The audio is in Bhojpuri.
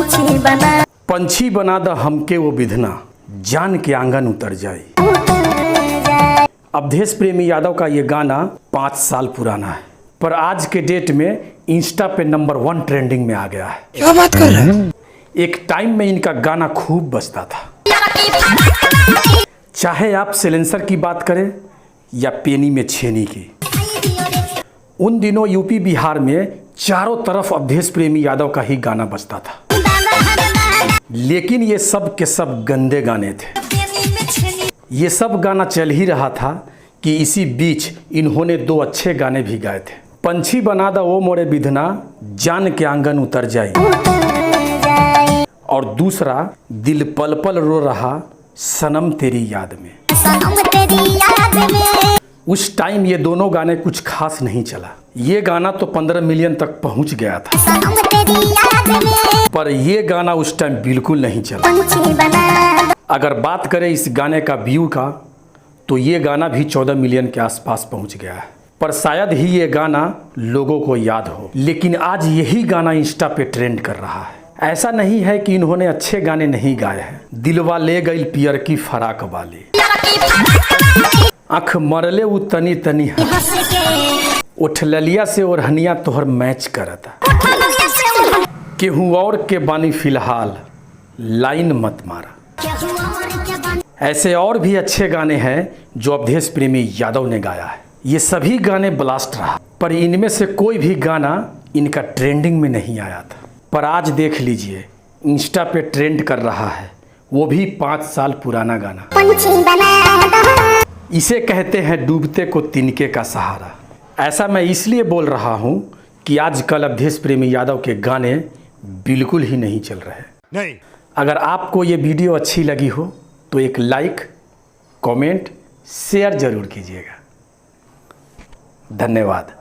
पंछी बना द हमके वो विधना, जान के आंगन उतर जाए। अवधेश प्रेमी यादव का ये गाना 5 साल पुराना है, पर आज के डेट में इंस्टा पे नंबर 1 ट्रेंडिंग में आ गया है। क्या बात कर रहे हैं? एक टाइम में इनका गाना खूब बजता था, चाहे आप सिलेंसर की बात करें या पेनी में छेनी की। उन दिनों यूपी बिहार में चारों तरफ अवधेश प्रेमी यादव का ही गाना बजता था, लेकिन ये सब के सब गंदे गाने थे। ये सब गाना चल ही रहा था कि इसी बीच इन्होंने 2 अच्छे गाने भी गाए थे। पंछी बना दा वो मोरे विधना, जान के आंगन उतर जाए, और दूसरा दिल पल पल रो रहा सनम तेरी याद में। उस टाइम ये दोनों गाने कुछ खास नहीं चला। ये गाना तो 15 मिलियन तक पहुंच गया था, पर ये गाना उस टाइम बिल्कुल नहीं चला। अगर बात करें इस गाने का व्यू का, तो ये गाना भी 14 मिलियन के आसपास पहुंच गया है, पर शायद ही ये गाना लोगों को याद हो। लेकिन आज यही गाना इंस्टा पे ट्रेंड कर रहा है। ऐसा नहीं है कि इन्होंने अच्छे गाने नहीं गाए हैं। दिलवा ले गई पियर की फराक वाली, आँख मरले उ तनी तनी, उठलिया से ओढ़निया तोहर मैच करता, केहू और के बानी फिलहाल लाइन मत मारा। ऐसे और भी अच्छे गाने हैं जो अवधेश प्रेमी यादव ने गाया है। ये सभी गाने ब्लास्ट रहा, पर इनमें से कोई भी गाना इनका ट्रेंडिंग में नहीं आया था। पर आज देख लीजिए, इंस्टा पे ट्रेंड कर रहा है, वो भी 5 साल पुराना गाना। इसे कहते हैं डूबते को तिनके का सहारा। ऐसा मैं इसलिए बोल रहा हूँ कि आजकल अवधेश प्रेमी यादव के गाने बिल्कुल ही नहीं चल रहे। नहीं। अगर आपको ये वीडियो अच्छी लगी हो तो एक लाइक, कमेंट, शेयर जरूर कीजिएगा। धन्यवाद।